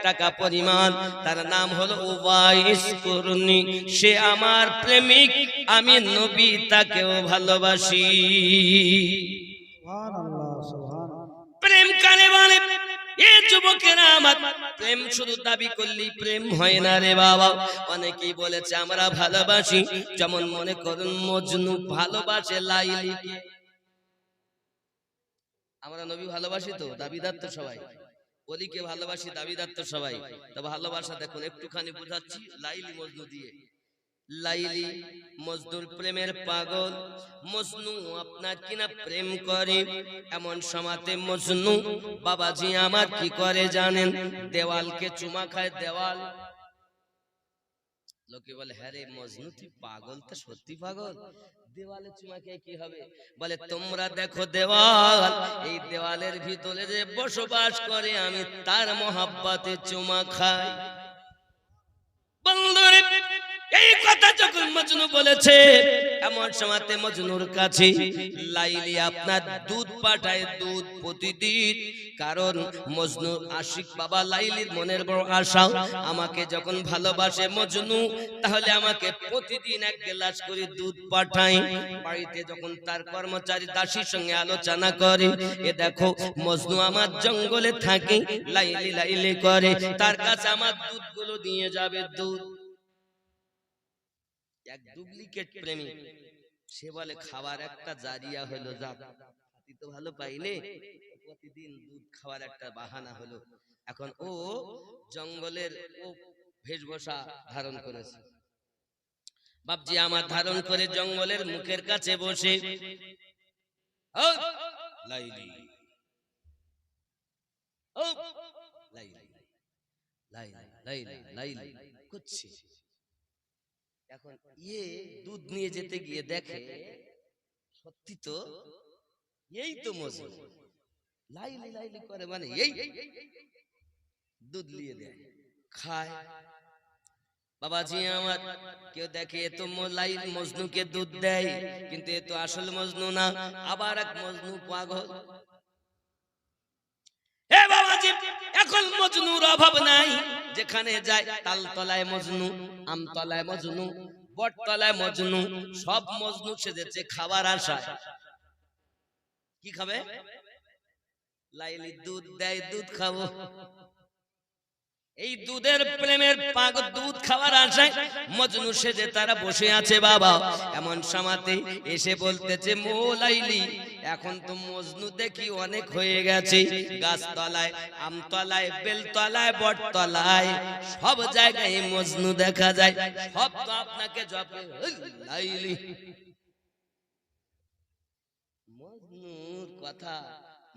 টাকা পরিমাণ। তার নাম হলো উবাইস কুরনি। সে আমার প্রেমিক, আমি নবী তাকেও ভালোবাসি। সুবহানাল্লাহ সুবহানাল্লাহ। প্রেম কারে বলে? এ যুবকেরা, আমার প্রেম শুধু দাবি করলেই প্রেম হয় না রে বাবা। অনেকেই বলেছে আমরা ভালোবাসি, যেমন মনে করুন মজনু ভালোবাসে লাইলিকে। আমরা নবী ভালোবাসি তো, দাবিদার তো সবাই। অলিকে ভালোবাসি, দাবিদার তো সবাই। তো ভালোবাসা দেখুন একটুখানি বুঝাচ্ছি লাইলি মজনু দিয়ে। লাইলি মজনুর প্রেমের পাগল। মজনু আপনার কিনা প্রেম করে। এমন সময়তে মজনু বাবাজি আমার কি করে জানেন? দেওয়ালকে চুমা খায়। দেওয়াল। লোকে বলে হ্যাঁ রে মজনু তুই পাগল, তো সত্যি পাগল। দেওয়ালে চুমা খেয়ে কি হবে? বলে তোমরা দেখো দেওয়াল, এই দেওয়ালের ভিতরে যে বসবাস করে আমি তার মহাব্বতে চুমা খাই। বন্ধুরে, এই কথা যখন মজনু বলেছে, এমন সময়তে মজনুর কাছে লাইলি আপনার দুধ পাঠায়, দুধ প্রতিদিন। কারণ মজনু আশিক বাবা লাইলির মনের বড় আশা, আমাকে যখন ভালোবাসে মজনু, তাহলে আমাকে প্রতিদিন এক গ্লাস করে দুধ পাঠায়। বাড়িতে যখন তার কর্মচারী দাসীর সঙ্গে আলোচনা করে, এ দেখো মজনু আমার জঙ্গলে থাকে, লাইলি লাইলি করে, তার কাছে আমার দুধগুলো নিয়ে যাবে। দুধ এক ডুপ্লিকেট প্রেমিক, সে বলে খাবার একটা জারিয়া হলো, যা তো ভালো পাইলে, প্রতিদিন দুধ খাওয়ার একটা বাহানা হলো। এখন ও জঙ্গলের ও বেশভূষা ধারণ করেছে। বাপজি আমার ধারণ করে জঙ্গলের মুখের কাছে বসে ও লাইলি ও লাইলি লাইলি লাইলি লাইলি করছে। এখন ইয়ে দুধ নিয়ে যেতে গিয়ে দেখে সত্যি তো এই তো মজনু। লাইলি লাইলি করে মানে এই দুধ নিয়ে দেয়, খায়। বাবাজি আমার কেউ দেখে এ তো লাইলি মজনুকে দুধ দেয়, কিন্তু এ তো আসল মজনু না, আবার এক মজনু পাগল। হে বাবাজি, এখন মজনুর অভাব নাই। যেখানে যায় তালতলায় মজনু, আমতলায় মজনু, বটতলায় মজনু, সব মজনু সেজেছে খাবার আশায়। কি খাবে? লাইলি দুধ দেয়, দুধ খাবো। এই দুধের প্রেমের পাগল, দুধ খাওয়ার আশায় মজনু সেজে তারা বসে আছে বাবা। এমন সময়তে এসে বলতেছে মো লাইলি, এখন তো মজনু দেখি অনেক হয়ে গেছে, গাছতলায়, আমতলায়, বেলতলায়, বটতলায়, সব জায়গায় মজনু দেখা যায়, সব তো আপনাকে জপে লাইলি। মজনুর কথা,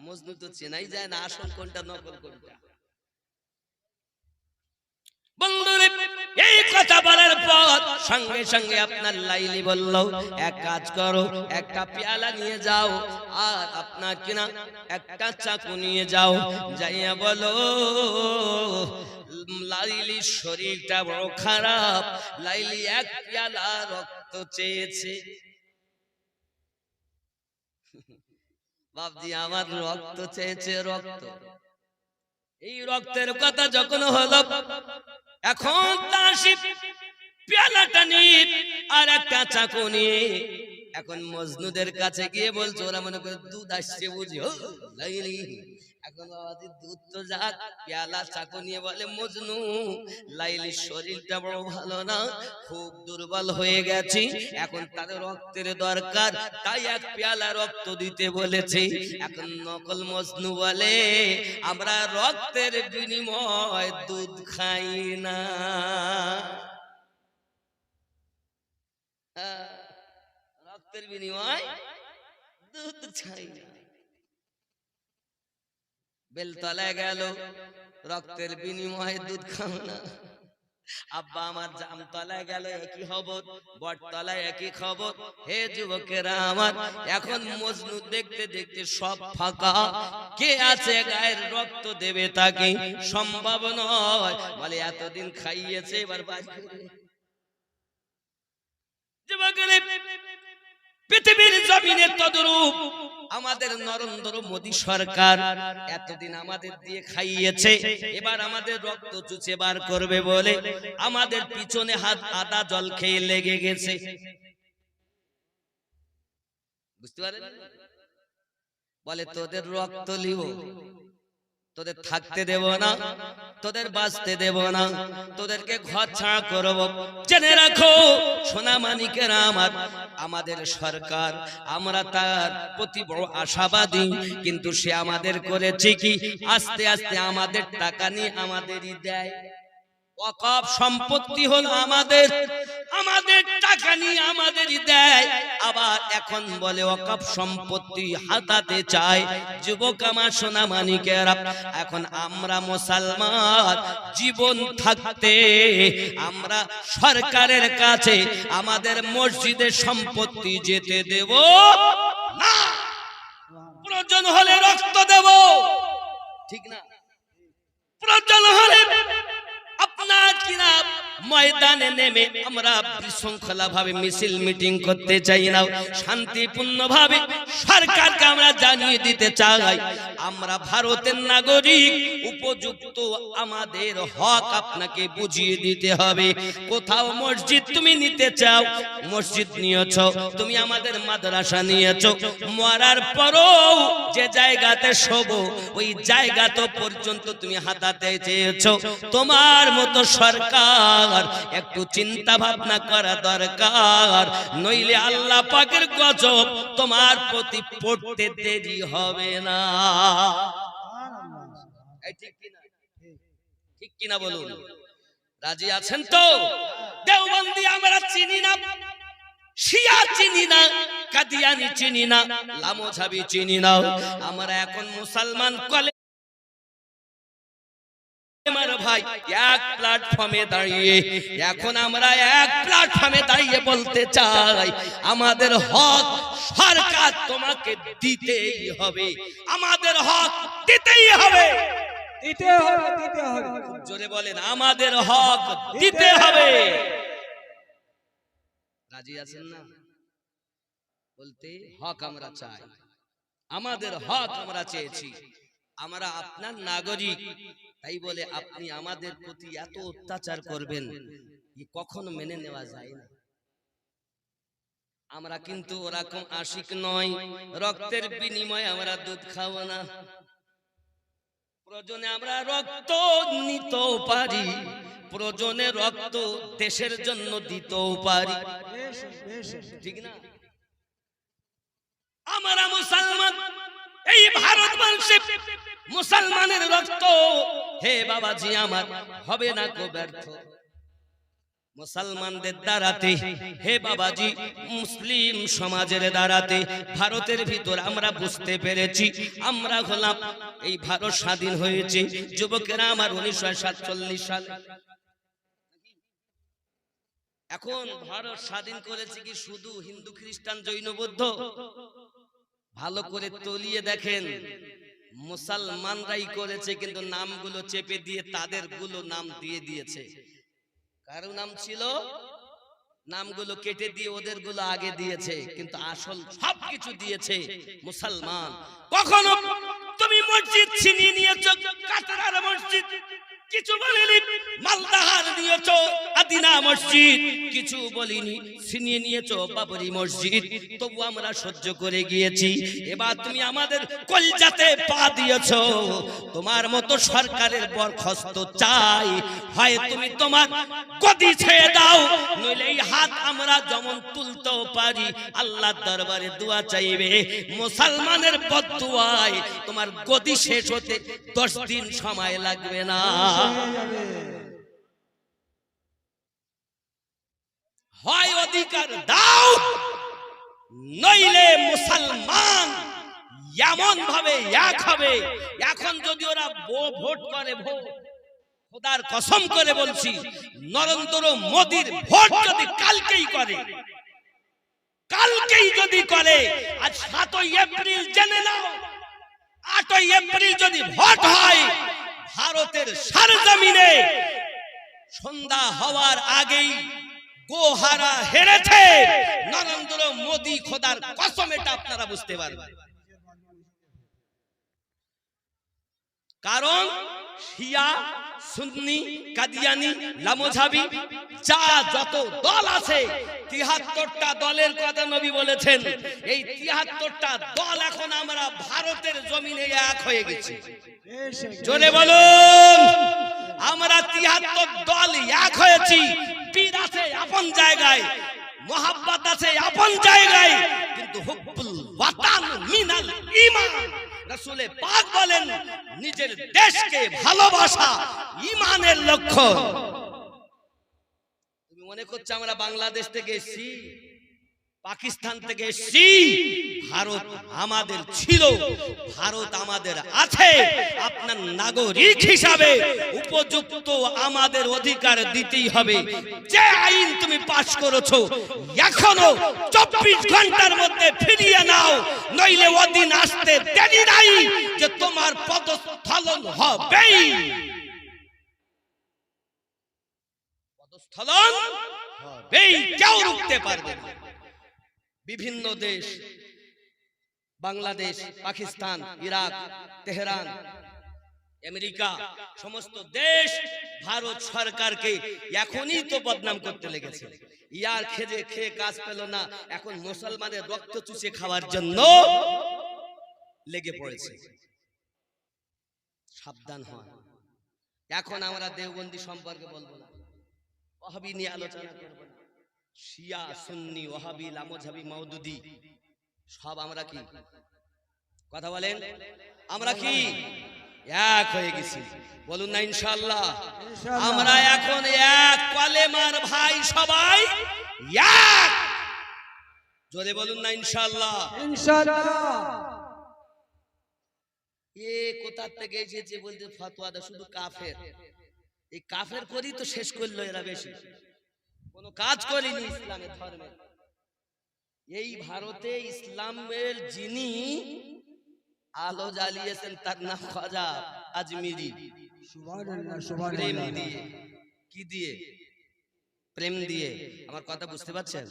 মজনু তো চেনাই যায় না আসল কোনটা নকল কোনটা। বন্ধুরে, এই কথা বলার পর সঙ্গে সঙ্গে আপনার লাইলি বলল এক কাজ করো, একটা পেয়ালা নিয়ে যাও, আর আপনার কিনা একটা চাকু নিয়ে যাও, যাইয়া বলো লাইলির শরীরটা বড় খারাপ, লাইলি এক পেয়ালা রক্ত চেয়েছে। বাপজি আমার রক্ত চেয়েছে, রক্ত। এই রক্তের কথা যখন হলো, এখন দাসী পেয়ালাটা নিয়ে আর একটা চাকু নিয়ে এখন মজনুদের কাছে গিয়ে বলছে, ওরা মনে করে দুধ আসছে বুঝি, ও লাইলি। এখন বাবাজি দুধ তো যাক, পেয়ালা চাকু নিয়ে বলে মজনু লাইলির শরীরটা বড় ভালো না, খুব দুর্বল হয়ে গেছে, এখন তাদের রক্তের দরকার, তাই এক পেয়ালা রক্ত দিতে বলেছে। এখন নকল মজনু বলে আমরা রক্তের বিনিময় দুধ খাই না। রক্তের বিনিময় দুধ খাই না। বেলতলায় গেল, রক্তের বিনিময়ে দুধ খাও না। আব্বা আমার জামতলায় গেল, একই খবর, বটতলায় একই খবর। হে যুবকেরা আমার, এখন মজনু দেখতে দেখতে সব ফাঁকা, কে আছে গায়ের রক্ত দেবে তাকে? সম্ভব নয়। বলে এতদিন খাইয়েছে, এবার বাড়ি পৃথিবীর জমিনে তদ্রূপ আমাদের নরেন্দ্র মোদী সরকার এতদিন আমাদের দিয়ে খাইয়েছে, এবার আমাদের রক্ত চুষে বার করবে বলে আমাদের পিছনে হাত আদা জল খেয়ে লেগে গেছে। বুঝতে পারেন? বলে তোদের রক্ত লিব, তোদের থাকতে দেব না, তোদের বাঁচতে দেব না, তোদেরকে ঘর ছাড়া করব। জেনে রাখো সোনা মানিকেরা আমার, আমাদের সরকার, আমরা তার প্রতি বড় আশাবাদী, কিন্তু সে আমাদের করেছে কি আস্তে আস্তে আমাদের টাকা নিয়ে আমাদেরই দেয়। ওয়াকফ সম্পত্তি হলো আমাদের, আমাদের টাকা নিয়ে আমাদেরই দেয়। আবার এখন বলে ওয়াকফ সম্পত্তি হাতাতে চায়। যুবক আমার সোনা মানিকেরা, এখন আমরা মুসলমান জীবন থাকতে আমরা সরকারের কাছে আমাদের মসজিদের সম্পত্তি যেতে দেব না। প্রয়োজন হলে রক্ত দেব, ঠিক না? প্রয়োজন হলে আপনার কিনা ময়দানে নেমে আমরা বিশৃঙ্খলা ভাবে মিছিল মিটিং করতে চাই না, শান্তিপূর্ণ ভাবে সরকারকে আমরা জানিয়ে দিতে চাই আমরা ভারতের নাগরিক, উপযুক্ত আমাদের হক আপনাকে বুঝিয়ে দিতে হবে। কোথাও মসজিদ তুমি নিতে চাও, মসজিদ নিয়েছো, তুমি আমাদের মাদ্রাসা নিয়েছো, মরার পরও যে জায়গাতে শোবো ওই জায়গা তো পর্যন্ত তুমি হাতাতে চেয়েছো। তোমার মতো সরকার একটু চিন্তা ভাবনা করা দরকার, নইলে আল্লাহ পাকের গজব তোমার প্রতি পড়তে দেরি হবে না। ঠিক কিনা বলুন? রাজি আছেন তো? দেওবন্দি আমরা চিনি না, শিয়া চিনি না, কাদিয়ানি চিনি না, লামোঝাবি চিনি না, আমরা এখন মুসলমান কলে ভাই এক প্ল্যাটফর্মে দাঁড়িয়ে, এখন আমরা এক প্ল্যাটফর্মে দাঁড়িয়ে বলতে চাই আমাদের হক সরকার তোমাকে দিতেই হবে, আমাদের হক দিতেই হবে, দিতে হবে, দিতে হবে। জোরে বলেন, আমাদের হক দিতে হবে। রাজি আছেন না বলতে? হক আমরা চাই, আমাদের হক আমরা চেয়েছি, আমরা আপনার নাগরিক, তাই বলে আপনি আমাদের প্রতি এত অত্যাচার করবেন কখনো মেনে নেওয়া যায় না। আমরা কিন্তু ওরকম আশিক নয়, রক্তের বিনিময়ে আমরা দুধ খাবো না। প্রয়োজনে আমরা রক্ত নিতেও পারি, প্রয়োজনে রক্ত দেশের জন্য দিতেও পারি, ঠিক না? আমরা মুসলমান, এই ভারতবর্ষে মুসলমানের রক্ত হে বাবাজি আমার হবে না কো ব্যর্থ। মুসলমানদের দ্বারাতে হে বাবাজি, মুসলিম সমাজের দ্বারাতে ভারতের ভিতর আমরা বুঝতে পেরেছি আমরা হলাম, এই ভারত স্বাধীন হয়েছে যুবকেরা আমার 1947 সালে। এখন ভারত স্বাধীন করেছে কি শুধু হিন্দু, খ্রিস্টান, জৈন, বৌদ্ধ? ভালো করে তলিয়ে দেখেন, মুসলমানরাই করেছে, কিন্তু নামগুলো চেপে দিয়ে তাদের গুলো নাম দিয়ে দিয়েছে। কারো নাম ছিল, নামগুলো কেটে দিয়ে ওদের গুলো আগে দিয়েছে, কিন্তু আসল সবকিছু দিয়েছে মুসলমান। কখনো তুমি মসজিদ ছিনিয়ে নিয়েছো, কাটরার মসজিদ, কিছু বলিনি। মালদাহার নিয়েছো, আদিনা মসজিদ, কিছু বলিনি। ছিনিয়ে নিয়েছো বাবরি মসজিদ, তবু আমরা সহ্য করে গিয়েছি। এবার তুমি আমাদের কলজাতে পা দিয়েছো, তোমার মতো সরকারের বরখাস্ত চাই। হয় তুমি তোমার গদি ছেড়ে দাও, নইলে এই হাত আমরা যেমন তুলতেও পারি আল্লাহর দরবারে দোয়া চাইবে। মুসলমানের বদদুয়ায় তোমার গদি শেষ হতে 10 দিন সময় লাগবে না। হয় অধিকার দাও, নইলে মুসলমান এমন ভাবে এক হবে। এখন যদি ওরা ভোট করে, ভোট খোদার কসম করে বলছি, নরেন্দ্র মোদীর ভোট যদি কালকেই করে, কালকেই যদি করে, আজ 7ই এপ্রিল জেনে নাও, 8ই এপ্রিল যদি ভোট হয়, ভারতের সারজমিনে সন্ধ্যা হওয়ার আগেই গোহারা হেরেছে নরেন্দ্র মোদী, খোদার কসম এটা আপনারা বুঝতে পারবেন। কারণ শিয়া, সুন্নি, কাদিয়ানি, লামোঝাবি যা যত দল আছে ৭৩টা দলের কথা নবী বলেছেন। এই ৭৩টা দল এখন আমরা ভারতের জমিনে এক হয়ে গেছি। জোরে বলুন, আমরা ৭৩ দল এক হয়েছি। পীর আছে আপন জায়গায়, মোহাব্বত আছে আপন জায়গায়, কিন্তু হুব্বুল ওয়াতান মিনাল ঈমান। রাসূলে পাক বলেন নিজের দেশকে ভালোবাসা ঈমানের লক্ষ্য। তুমি মনে করছো আমরা বাংলাদেশ থেকে এসেছি, পাকিস্তান থেকে এসেছি? ভারত আমাদের ছিল, ভারত আমাদের আছে। আপনার নাগরিক হিসাবে উপযুক্ত আমাদের অধিকার দিতেই হবে। যে আইন তুমি পাশ করেছো এখনো 24 ঘন্টার মধ্যে ফিরিয়ে নাও, নইলে ওদিন আসতে দেরি নাই যে তোমার পদস্খলন হবেই। পদস্খলন হবেই, কেউ রুখতে পারবে না। বিভিন্ন দেশ, Bangladesh, Pakistan, Iraq, Tehran, America, সমস্ত দেশ ভারত সরকারকে এখনই তো বদনাম করতে লেগেছে। ইয়ার খেয়ে কাজ পেল না, এখন মুসলমানের রক্ত চুষে খাওয়ার জন্য লেগে পড়েছে। সাবধান হন। এখন আমরা দেওবন্দি সম্পর্কে বলবো না, ওয়াহাবি নিয়ে আলোচনা করব না। শিয়া, সুন্নি, ওয়াহাবি, লামোঝাবি, মাউদুদি সব আমরা কি কথা বলেন? আমরা কি এক হয়ে গেছি? বলুন না ইনশাআল্লাহ। আমরা এখন এক, কলেমার ভাই সবাই এক। জোরে বলুন না ইনশাআল্লাহ। ইনশাআল্লাহ। এ কোথা থেকে এসেছে বলতে ফতোয়াটা শুধু কাফের। এই কাফের করি তো শেষ করলো এরা, বেশি কোন কাজ করেনি ইসলামের ধর্মে। এই ভারতে ইসলামের যিনি আলো জ্বালিয়েছেন তার নাম খাজা আজমিরি। সুবহানাল্লাহ, সুবহানাল্লাহ। প্রেম দিয়ে, কি দিয়ে? প্রেম দিয়ে। আমার কথা বুঝতে পারছেন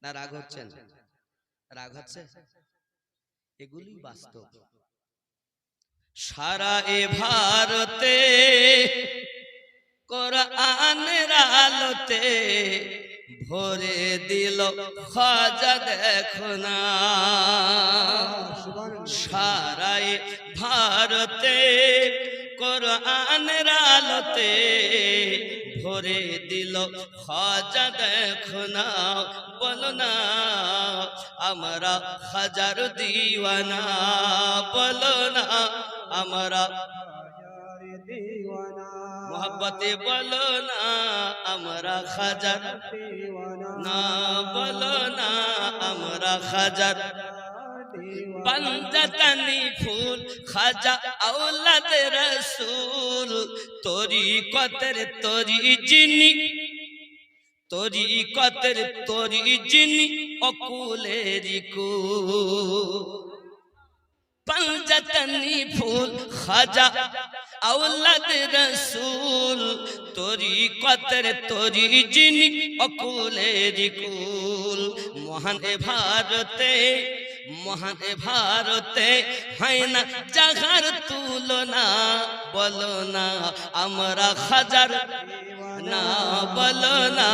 না? রাগ হচ্ছেন? রাগ হচ্ছে? এগুলি বাস্তব। সারা এ ভারতে কোরআনের আলোতে ভরে দিল খাজা দেখো না। সারা এ ভারতে কোরআনের আলোতে ভরে দিল খাজা দেখো না। বলো না আমরা খাজার দিওয়ানা, বলো না আমরা মোহাব্বতে, বলো না আমরা খাজার না, বলো না আমরা খাজার। পাঞ্জাতানি ফুল খাজা আওলাদ রাসূল, তরিকতের তরি যিনি, তরিকতের তরি যিনি অকুলেরি কুল। পাঞ্জাতানি ফুল খাজা আওলাদ রাসূল, তরিকতের তরি যিনি অকুলেরি কুল। মহান ভারতে, মহান ভারতে হয় না জাগার তুলনা, বলো না আমরা খাজার না, বলো না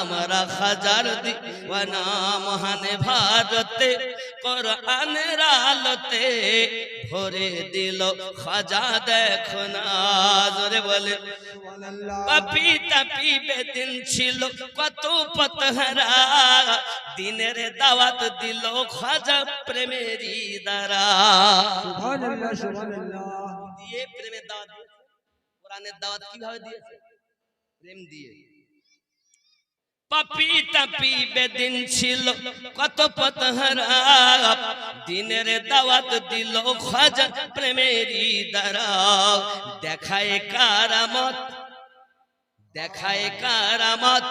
আমরা খাজার দিওয়ানা। মহান ভারতে কোরআনের আলোতে ভরে দিল খাজা দেখো না। জোরে বলে পাপি তাপি বেদিন ছিল কত পথহারা, দিনের দাওয়াত দিল খাজা প্রেমেরই দ্বারা। সুবহানাল্লাহ, সুবহানাল্লাহ। দিয়ে প্রেমের দাওয়াত, কোরআনের দাওয়াত কিভাবে দিয়েছে? প্রেম দিয়ে। পাপি তাপি বেদিন ছিল কত পথহারা, দিনের দাওয়াত দিল খাজা প্রেমেরই দ্বারা। দেখায় কারামত, দেখায় কারামত,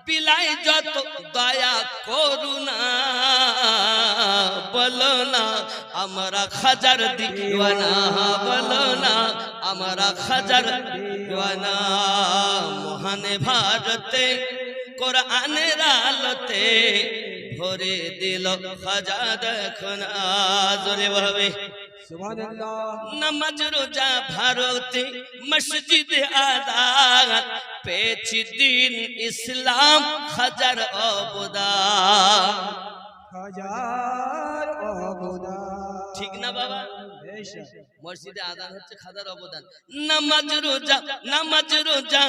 বিলায় যত দয়া করুণা, বলো না আমরা খাজার দিওয়ানা, বলো না আমরা খাজার দিওয়ানা। মহান ভারতে কোরআনের আলোতে ভরে দিল খাজা দেখুন জোরে ভাবে সুবহানাল্লাহ। নামাজ রোজা ভারতে মসজিদ আজাদ পেয়েছি দিন ইসলাম হাজার অবদান। হাজার অবদান। ঠিক না বাবা? বেশ। মসজিদে আজান হচ্ছে খাজার অবদান। নামাজ রোজা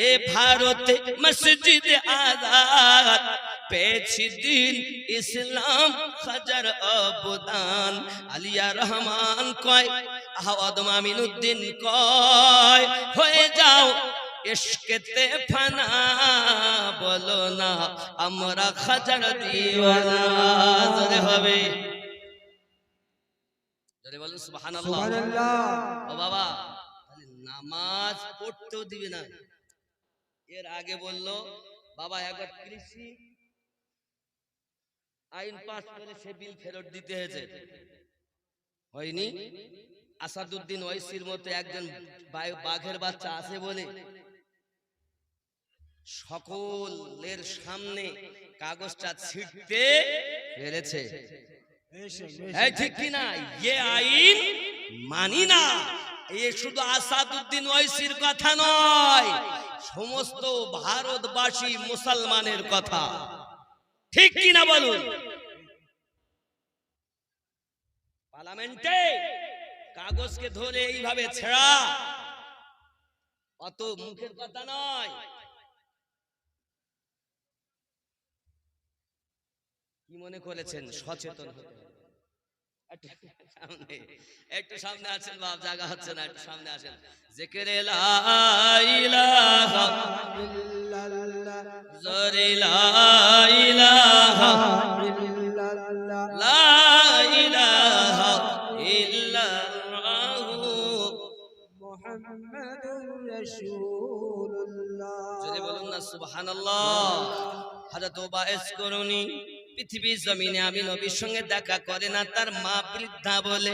এ ভারতে মসজিদে আজাদ পেয়েছি দিন ইসলাম হাজার অবদান। আলিয়া রহমান কয়, আহমদ মামিনুদ্দিন কয়, হয়ে যাও ইশকেতে ফানা, বলো না আমরা খাজার দিওয়ানা। জোরে হবে, জোরে বলুন সুবহানাল্লাহ। সুবহানাল্লাহ। ও বাবা, তাহলে নামাজ পড়তেও দিবে না। এর আগে বললো বাবা একবার কৃষি আইন পাস করে সে বিল ফেরত দিতে হয়েছে, হয়নি। আসাদুদ্দিন ওয়াইসির মতো একজন বাঘের বাচ্চা আছে বলে সকলের সামনে কাগজটা ছিটতে পেরেছে। এই ঠিক কি না? ये আইন মানি না। এ শুধু আসাদুদ্দিন ওয়াইসির কথা নয়, সমস্ত ভারতবাসী মুসলমানের কথা। ঠিক কি না বলুন? পার্লামেন্টে কাগজকে ধরে এইভাবে ছেড়া অত মুখের কথা নয়। কি মনে করেছেন? সচেতন হতে হবে। একটু সামনে আছেন বাপ, জায়গা হচ্ছে না, একটু সামনে আসেন। জিকিরে লা ইলাহা ইল্লাল্লাহ। জোরে লা ইলাহা ইল্লাল্লাহ। লা ইলাহা ইল্লাল্লাহু মুহাম্মাদুর রাসূলুল্লাহ। জোরে বলুন না সুবহানাল্লাহ। হযরত ওবাইস করুনি পৃথিবীর জমিনে আমি নবীর সঙ্গে দেখা করে না, তার মা বৃদ্ধা বলে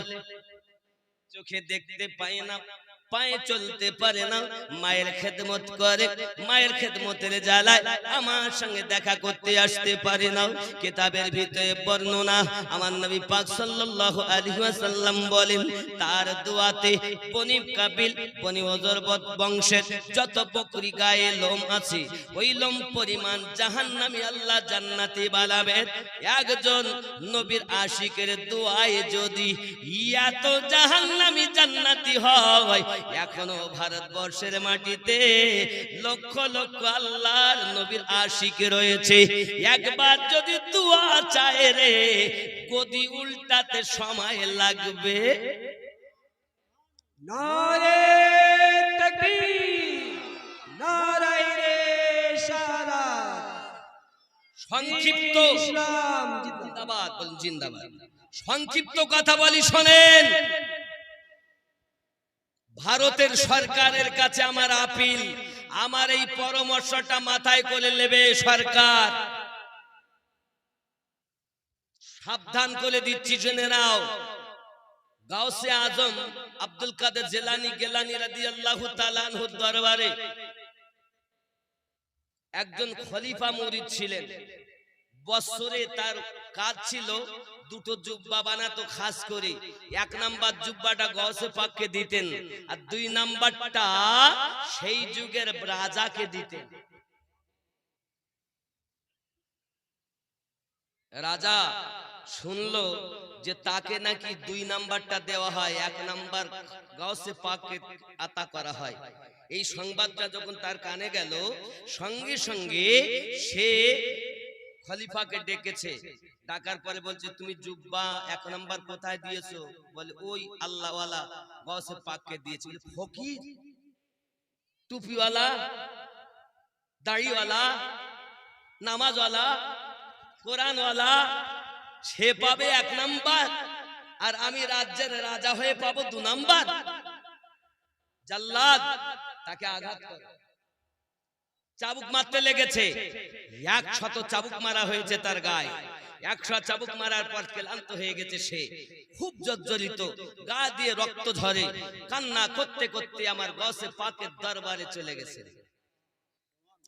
চোখে দেখতে পায় না, পায়ে চলতে পারে না, মায়ের খেদমত করে, মায়ের খেদমতের জ্বালায় আমার সঙ্গে দেখা করতে আসতে পারে না। কিতাবের ভিতরে বর্ণনা, আমার নবী পাক সাল্লাল্লাহু আলাইহি ওয়াসাল্লাম বলেন, তার দোয়াতে বনি কাবিল বনি ওজরবত বংশের যত বকরি গায়ে লোম আছে, ওই লোম পরিমাণ জাহান্নামী আল্লাহ জান্নাতে বানাবেন। একজন নবীর আশিকের দোয়ায় যদি এত জাহান্নামী জান্নাতি হয়, এখনো ভারতবর্ষের মাটিতে লক্ষ লক্ষ আল্লাহর নবীর আশিক রয়েছে। একবার যদি দোয়া চায় রে, গদি উল্টাতে সময় লাগবে। নারে তাকবীর, নারে রিসালাত। সংক্ষিপ্ত ইসলাম জিন্দাবাদ বলুন, জিন্দাবাদ। সংক্ষিপ্ত কথা বলি শোনেন। ভারতের সরকারের কাছে আমার আপিল, আমার এই পরামর্শটা মাথায় করে নেবে সরকার। সাবধান করে দিচ্ছি, জেনে নাও। গাউসে আজম আব্দুল কাদের জিলানী রাদিয়াল্লাহু তাআলা আনহুর দরবারে একজন খলিফা মুরিদ ছিলেন। বছরে তার কাজ ছিল দুটো জুব্বা বানাতো, খাস করে এক নাম্বার জুব্বাটা গৌসে পাককে দিতেন, আর দুই নাম্বারটা সেই যুগের রাজাকে দিতেন। রাজা শুনলো যে তাকে নাকি দুই নাম্বারটা দেওয়া হয়, এক নাম্বার গৌসে পাককে আতা করা হয়। এই সংবাদটা যখন তার কানে গেল, সঙ্গে সঙ্গে সে খলিফাকে ডেকেছে। ডাকার পরে বলছে, তুমি জুব্বা এক নাম্বার কোথায় দিয়েছো? বলে, ওই আল্লাহওয়ালা গৌসে পাককে দিয়েছি। ফকির, টুপিওয়ালা, দাড়িওয়ালা, নামাজওয়ালা, কোরআনওয়ালা, সে পাবে এক নাম্বার, আর আমি রাজ্যের রাজা হয়ে পাবো দু নাম্বার। জাল্লাদ তাকে আঘাত করে চাবুক মারতে লেগেছে। 100 চাবুক মারা হয়েছে তার গায়ে। 100 চাবুক মারার পর ক্লান্ত হয়ে গেছে সে, খুব জর্জরিত, গা দিয়ে রক্ত ঝরে, কান্না করতে করতে আমার গৌসে পাকের দরবারে চলে গেছে।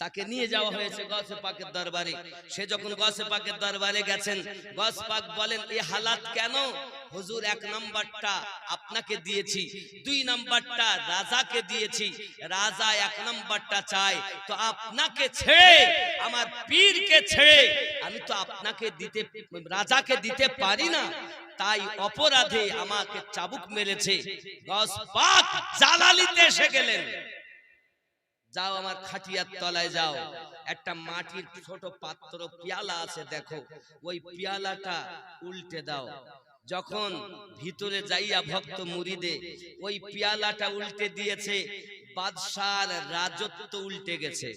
তাকে নিয়ে যাওয়া হয়েছে গৌসে পাকের দরবারে। সে যখন গৌসে পাকের দরবারে গেছেন, গৌস পাক বলেন এই হালাত কেন? হুজুর, 1 নাম্বারটা আপনাকে দিয়েছি, 2 নাম্বারটা রাজাকে দিয়েছি, রাজা 1 নাম্বারটা চায়, তো আপনাকে ছেড়ে, আমার পীরকে ছেড়ে আমি তো আপনাকে দিতে, রাজাকে দিতে পারি না, তাই অপরাধে আমাকে চাবুক মেরেছে। গৌস পাক জালালিতে এসে গেলেন, যাও আমার খাটিয়ার তলায় যাও, একটা মাটির ছোট পাত্র পেয়ালা আছে, দেখো ওই পেয়ালাটা উল্টে দাও। যখন ভিতরে যাইয়া ভক্ত মুরিদে ওই পেয়ালাটা উল্টে দিয়েছে, বাদশার রাজত্ব উল্টে গেছে।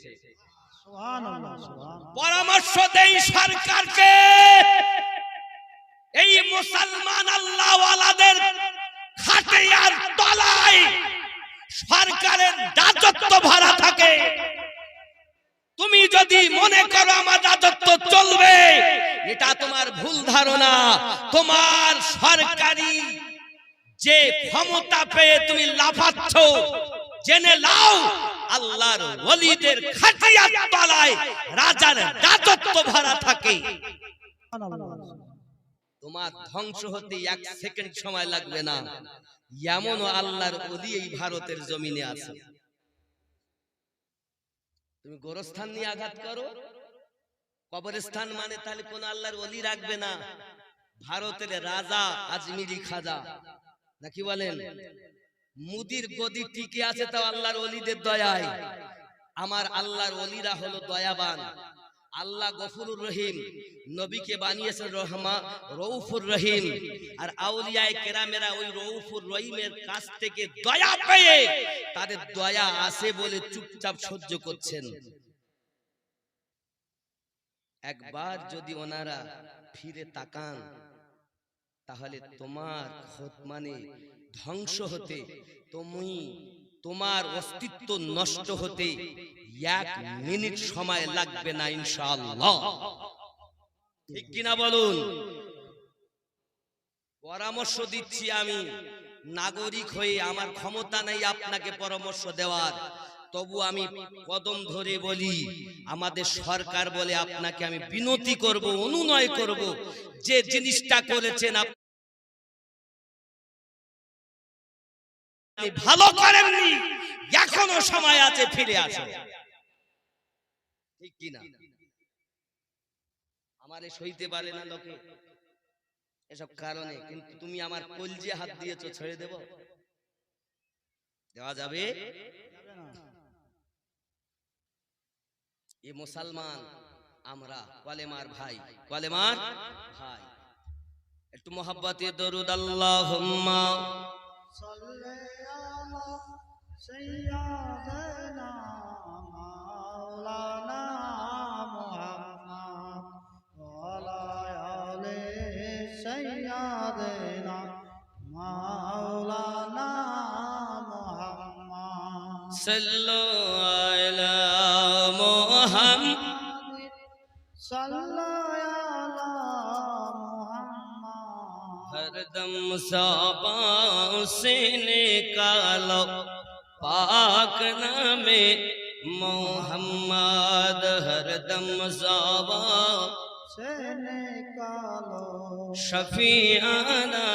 পরামর্শ দেই সরকারকে, এই মুসলমান আল্লাহওয়ালাদের খাটিয়ার তলায় সরকারের রাজত্ব ভরা থাকে। তুমি যদি মনে করো আমার রাজত্ব চলবে, এটা তোমার ভুল ধারণা। তোমার সরকারি যে ক্ষমতা পেয়ে তুমি লাফাচ্ছ, জেনে নাও আল্লাহর ওলিদের খাটিয়ার তলায় রাজার রাজত্ব ভরা থাকে। তোমার ধ্বংস হতে 1 সেকেন্ড সময় লাগবে না। এমন আল্লাহর ওলি এই ভারতের জমিনে আছে। তুমি গোরস্থান নিয়ে আঘাত করো, কবরস্থান মানে তাহলে কোন আল্লাহর ওলি রাখবে না। ভারতের রাজা আজমিরি খাজা নাকি বলেন, মুদির গদি টিকে আছে তাও আল্লাহর ওলিদের দয়ায়। আমার আল্লাহর ওলিরা হলো দয়াবান। আল্লাহ গফুরুর রহিম, নবীকে বানিয়েছেন রউফুর রহিম, আর আউলিয়ায়ে কেরামেরা ওই রউফুর রহিমের কাছ থেকে দয়া পেয়ে তাদের দয়া আছে বলে চুপচাপ সহ্য করছেন। একবার যদি ওনারা ফিরে তাকান, তাহলে তোমার মানে ধ্বংস হতে, তুমি তোমার অস্তিত্ব নষ্ট হতে 1 মিনিট সময় লাগবে না ইনশাআল্লাহ। ঠিক কিনা বলুন? পরামর্শ দিচ্ছি আমি, নাগরিক হয়ে আমার ক্ষমতা নাই আপনাকে পরামর্শ দেওয়ার, তবু আমি কদম ধরে বলি, আমাদের সরকার বলে আপনাকে আমি বিনতি করব, অনুনয় করব, যে জিনিসটা করেছেন আপনি ভালো করেননি, এখনো সময় আছে, ফিরে আসুন। ঠিক কিনা? আমারে সইতে পারে না লোকে এসব কারণে, কিন্তু তুমি আমার কলজে হাত দিয়েছো, ছেড়ে দেব? দেওয়া যাবে? এ মুসলমান আমরা, কলেমার ভাই, কলেমার ভাই, একটু মোহাব্বতে দরুদ আল্লাহুম্মা সাল্লি আলা সাইয়্যিদিনা মাওলানা মুহাম্মদ ওয়া আলা আলি সাইয়্যিদিনা মাওলানা মুহাম্মদ সাল্লু আলা মুহাম্মদ সাল্লি আলা মুহাম্মদ हरदम साबा से निकालो पाक नामे मोहम्मद, हरदम साबा से निकालो शफीआना।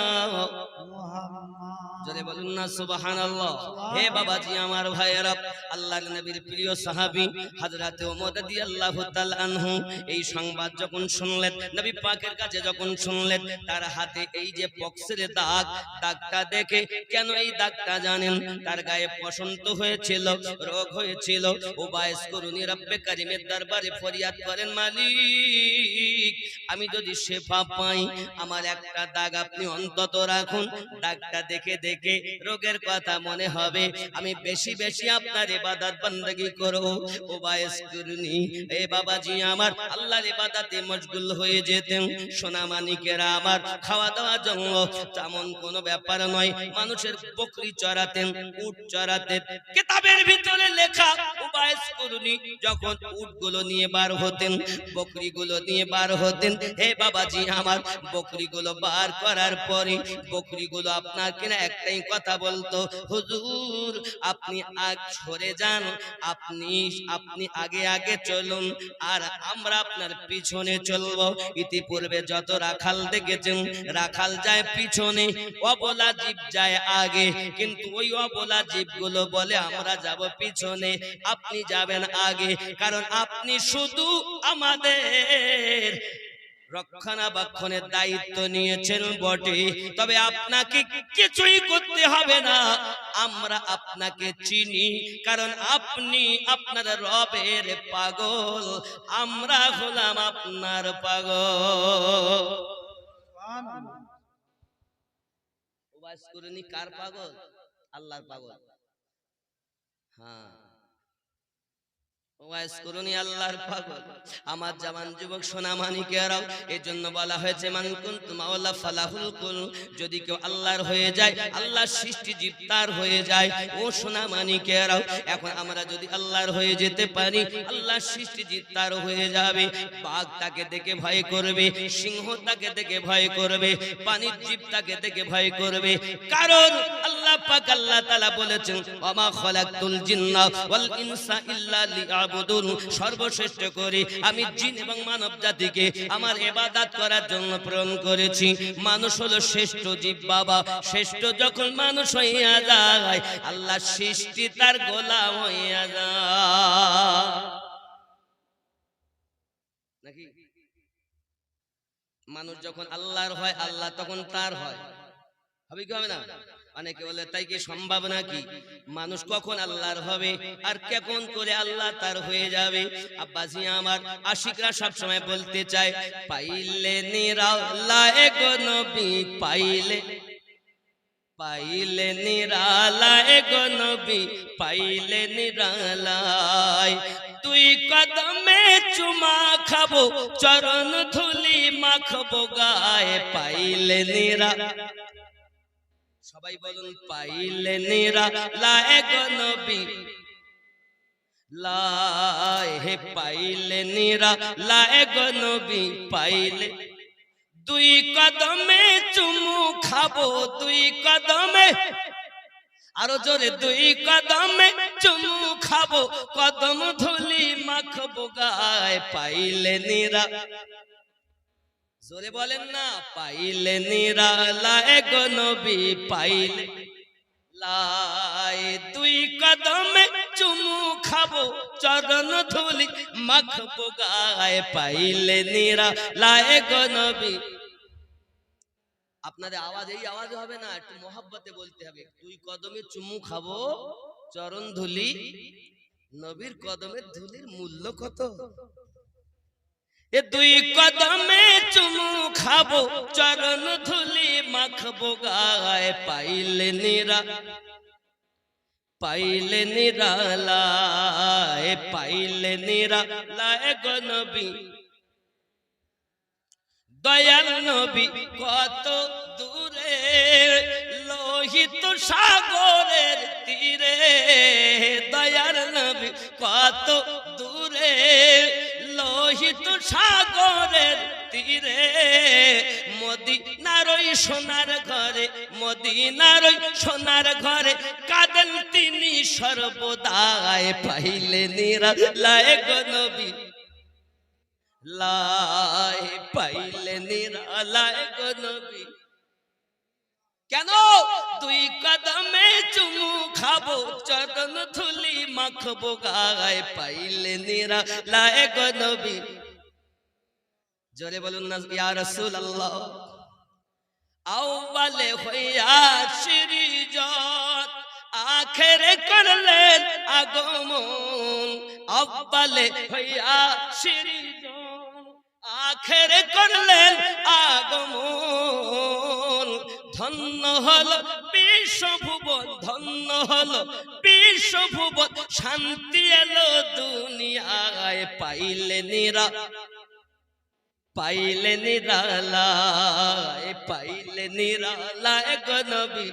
मुहम्मद। জোরে বলুন না সুবহানাল্লাহ। হে বাবাজি, আমার ভাইয়েরা, আল্লাহর নবীর প্রিয় সাহাবী হযরতে ওমর রাদিয়াল্লাহু তাআলা আনহু এই সংবাদ যখন শুনলেন, নবী পাকের কাছে যখন শুনলেন, তার হাতে এই যে পক্সের দাগ, দাগটা দেখে, কেন এই দাগটা জানেন? তার গায়ে বসন্ত হয়েছিল, রোগ হয়েছিল। ও বাইস করুনি রব্বে কারিমের দরবারে ফরিয়াদ করেন, মালিক আমি যদি শেফা পাই, আমার একটা দাগ আপনি অন্তত রাখুন, দাগটা দেখে দেখে রোগের কথা মনে হবে, আমি বেশি বেশি আপনার ইবাদত বندگی করব। ও বাইস করুনি, এ বাবাজি আমার আল্লাহর ইবাদতে মশগুল হয়ে যেতেন। সোনা মানিকেরা আমার খাওয়া দাওয়া জন্য তেমন কোনো ব্যাপার নয়, মানুষের বকরি চড়াতেন, উট চড়াতেন। কিতাবের ভিতরে লেখা, ও ওয়াইস করুনি যখন উটগুলো নিয়ে বার হতেন, বকরিগুলো নিয়ে বার হতেন, হে বাবাজি আমার, বকরিগুলো বার করার পরে বকরিগুলো আপনার কিনা একটাই কথা বলতো, হুজুর আপনি আগ সরে যান, আপনি আপনি আগে আগে চলুন আর আমরা আপনার পিছনে চলবো। ইতিপূর্বে যত রাখাল দেখেছেন, রাখাল যায় পিছনে, অবলা জীব যায় আগে, কিন্তু ওই অবলা জীবগুলো বলে আমরা যাব পিছনে, আপনি যাবেন আগে, কারণ আপনি শুধু আমাদের রক্ষণাবেক্ষণের দায়িত্ব নিয়েছেন বটে, তবে আপনাকে কিছুই করতে হবে না, আমরা আপনাকে চিনি, কারণ আপনি আপনার রবের পাগল, আমরা হলাম আপনার পাগল। ওয়াজ করেনি কার পাগল? আল্লাহর পাগল। হ্যাঁ, ওয়াজ করুনি আল্লাহর পাগল। আমার জওয়ান যুবক সোনা মানিকেরাও, এই জন্য বলা হয়েছে মান কুনতু মাওলা ফালাহুল কুল, যদি কেউ আল্লাহর হয়ে যায়, আল্লাহর সৃষ্টি জীব তার হয়ে যায়। ও সোনা মানিকেরাও, এখন আমরা যদি আল্লাহর হয়ে যেতে পারি, আল্লাহর সৃষ্টি জীব তার হয়ে যাবে। বাঘ তাকে দেখে ভয় করবে, সিংহ তাকে দেখে ভয় করবে, পানির জীব তাকে দেখে ভয় করবে, কারণ আল্লাহ পাক আল্লাহ তাআলা বলেছেন ওয়া মা খালাকতুল জিন্না ওয়াল ইনসা ইল্লা লিয়াবুদুন, সর্বশ্রেষ্ঠ করে আমি জিন এবং মানব জাতিকে আমার ইবাদত করার জন্য প্রেরণ করেছি। মানুষ হলো শ্রেষ্ঠ জীব বাবা, শ্রেষ্ঠ যখন মানুষ হইয়া যায়, আল্লাহ সৃষ্টি তার গোলাম হইয়া যায় নাকি? মানুষ যখন আল্লাহর হয়, আল্লাহ তখন তার হয়, হবে কি হবে না? অনেকে বলে তাই কি সম্ভব নাকি? মানুষ কখন আল্লাহর হবে আর কেমন করে আল্লাহ তার হয়ে যাবে? আব্বাজি আমার, আশিকরা সব সময় বলতে চায়, পাইলে নিরালায় গো নবী, পাইলে পাইলে নিরালায় গো নবী, পাইলে নিরালায়, তুই কদমে চুমা খাবো, চরণ ধুলি মাখবো গায়ে, পাইলে নিরা, সবাই বলুন পাইলে নিরালায় গো নবী, লাই হে পাইলে নিরালায় গো নবী, পাইলে দুই কদমে চুমু খাবো, দুই কদমে, আরো জোরে, দুই কদমে চুমু খাবো, কদম ধুলি মাখবো গায়ে, পাইলে নিরা, জোরে বলেন না, পাইলে নিরালায় গো নবী, পাইলে লাই, দুই কদমে চুমু খাবো, চরণ ধুলি মাখবো গায়ে, পাইলে নিরালায় গো নবী। আপনাদের আওয়াজ এই আওয়াজ হবে না, একটু মহব্বতে বলতে হবে, দুই কদমে চুমু খাবো, চরণ ধুলি, নবীর কদমের ধুলির মূল্য কত? এ দুই কদমে চুমু খাবো, চরণ ধুলি মাখবো গায়ে, পাইলে নিরা, পাইলে নিরালায়, পাইলে নিরালায় গো নবী, দয়াল নবী কত দূরে, লোহিত সাগরের তীরে, দয়াল নবী কত দূরে, লোহিত সাগরের তীরে, মদিনার ওই সোনার ঘরে, মদিনার ওই সোনার ঘরে, কাঁদেন তিনি সর্বদাই, পাইলে নিরালায় গো নবী, লাই পাইলে নিরালায় গো নবী। কেন? দুই কদমে চুমু খাবো, চরণ ধুলি মাখবো গায়ে, পাইলে নিরালায় গো নবী। জোরে বলুন না ইয়া রাসূলুল্লাহ। আউয়ালে হইয়া সৃজন, আখেরে করলেন আগমন, আউয়ালে হইয়া সৃজন, আখেরে করলেন আগমন, ধন্য হলো বিশ্বভুবন, ধন্য হলো বিশ্বভুবন, শান্তি এলো দুনিয়ায়, পাইলে নিরা, পাইলে নিরালায়, পাইলে নিরালায় গো নবী,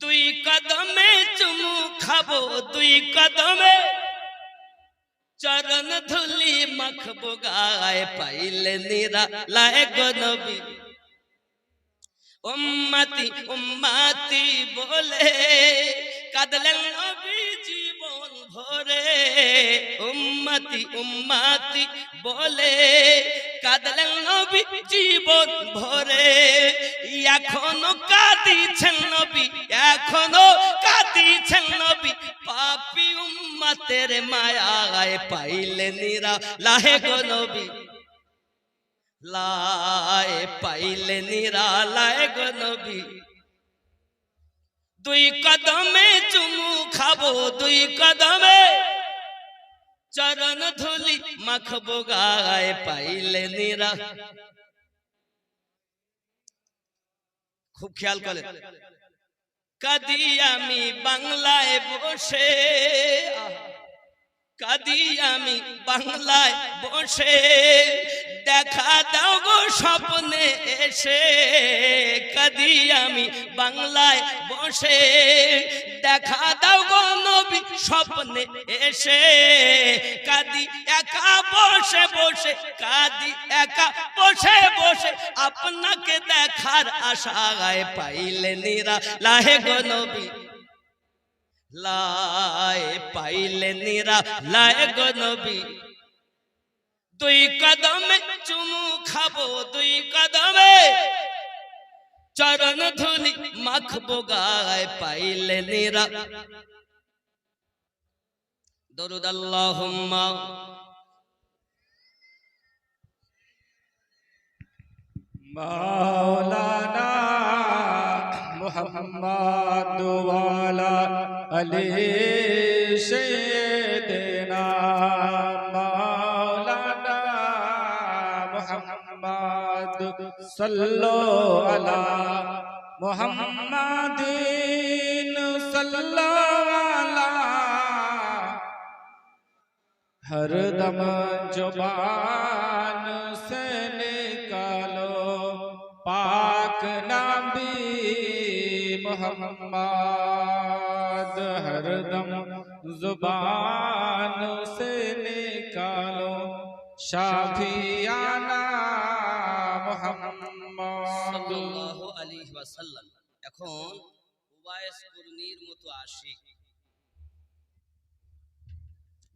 দুই কদমে চুমু খাবো, দুই কদমে চরণ ধুলি মাখবো গায়ে, পাইলে নিরালায় গো নবী। উম্মতি উম্মতি বলে কাঁদলেন নবী জীবন ভরে, উম্মতি উম্মতি বলে কাঁদলেন নবী জীবন ভরে। এখনো কাঁদিছেন নবী, এখনো কাঁদিছেন নবী, পাপী উম্মতের মায়ায়, পাইলে নিরালায় গো নবী, লায় পাইলে নিরালায় গো নবী। দুই কদমে চুমু খাবো, দুই কদমে চরণ ধুলি মাখবো গায়ে, পাইলে নিরা। খুব খেয়াল করে, কাঁদি আমি বাংলায় বসে, কাঁদি আমি বাংলায় বসে, দেখা দাও গো স্বপ্নে এসে, কাঁদি আমি বাংলায় বসে, দেখা দাও গো নবী স্বপ্নে এসে। কাঁদি একা বসে বসে, কাঁদি একা বসে বসে, আপনাকে দেখার আশায়, পাইলে নিরালায় গো নবী, লায় পাইলে নিরালায় গো নবী। দুই কদমে চুমু খাবো, দুই কদমে চরণ ধুলি মাখবো গায়ে, পাইলে নিরা। দরুদ আল্লাহুম্মা মাওলানা মুহাম্মদ ওয়ালা আলি সাইয়্যিদিনা, মাওলানা মুহাম্মদ সাল্লাল্লাহু আলা মুহাম্মাদিন সাল্লাল্লাহু আলা। हर दम जुबान से निकालो पाक नबी मोहम्मद, हर दम जुबान से निकालो शाफियाना मोहम्मद। সাল্লাল্লাহু আলাইহি ওয়াসাল্লাম। এখন উবাইস কুরনির মতো আশিক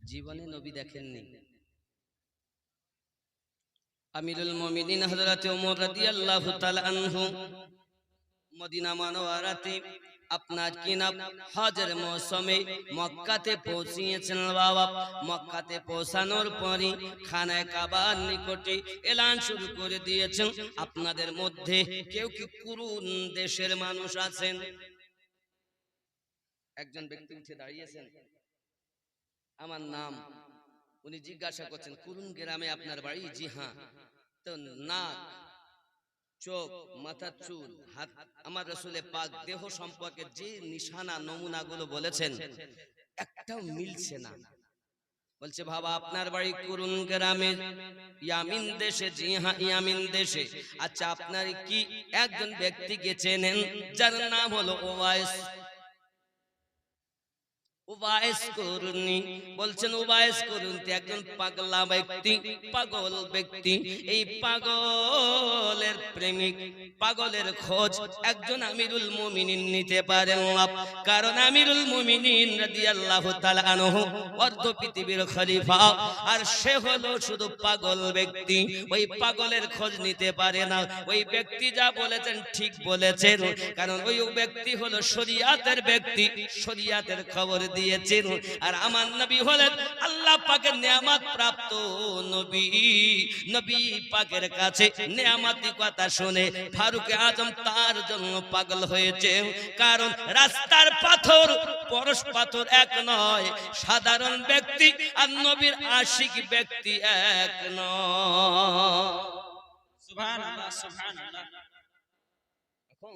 জীবনে নবী দেখেননি। আমিরুল মুমিনিন হযরত ওমর রাদিয়াল্লাহু তাআলা আনহু মদিনা মুনাওয়ারাতে আপনার কিনা হজের মৌসুমে মক্কাতে পৌঁছিয়েছেন। বাবা, মক্কাতে পৌঁছানোর পরই খানায়ে কাবার নিকটে এলান শুরু করে দিয়েছেন, আপনাদের মধ্যে কেউ কি কুরুন দেশের মানুষ আছেন? একজন ব্যক্তি উঠে দাঁড়িয়েছেন, আমার নাম। উনি জিজ্ঞাসা করছেন, কুরুন গ্রামে আপনার বাড়ি? জি হ্যাঁ। তো নাক, চোখ, মাথার চুল, হাত, আমার রাসূলে পাক দেহ সম্পর্কে যে নিশানা নমুনাগুলো বলেছেন একটাও মিলছে না। বলছে, বাবা আপনার বাড়ি কুরুন গ্রামে, ইয়ামিন দেশে? জি হ্যাঁ ইয়ামিন দেশে। আচ্ছা, আপনার কি একজন ব্যক্তিকে চেনেন যার নাম হলো ওয়াইস? উবাইস কুরনি। বলছেন উবাইস কুরনি একজন পাগলা ব্যক্তি, পাগল ব্যক্তি। এই পাগলের প্রেমিক, পাগলের খোঁজ একজন আমিরুল মুমিনিন নিতে পারেন না, কারণ আমিরুল মুমিনিন রাদিয়াল্লাহু তাআলা আনহু অর্ধ পৃথিবীর খলিফা, আর সে হলো শুধু পাগল ব্যক্তি। ওই পাগলের খোঁজ নিতে পারে না। ওই ব্যক্তি যা বলেছেন ঠিক বলেছেন, কারণ ওই ব্যক্তি হলো শরিয়াতের ব্যক্তি, শরিয়াতের খবর দিয়েছেন। আর আমার নবী হলেন আল্লাহ পাকের নিয়ামত প্রাপ্ত নবী। নবী পাকের কাছে নিয়ামতি কথা শুনে ফারুক আজম তার জন্য পাগল হয়েছে, কারণ রাস্তার পাথর পরশ পাথর এক নয়, সাধারণ ব্যক্তি আর নবীর আশিক ব্যক্তি এক নয়। সুবহানাল্লাহ, সুবহানাল্লাহ। এখন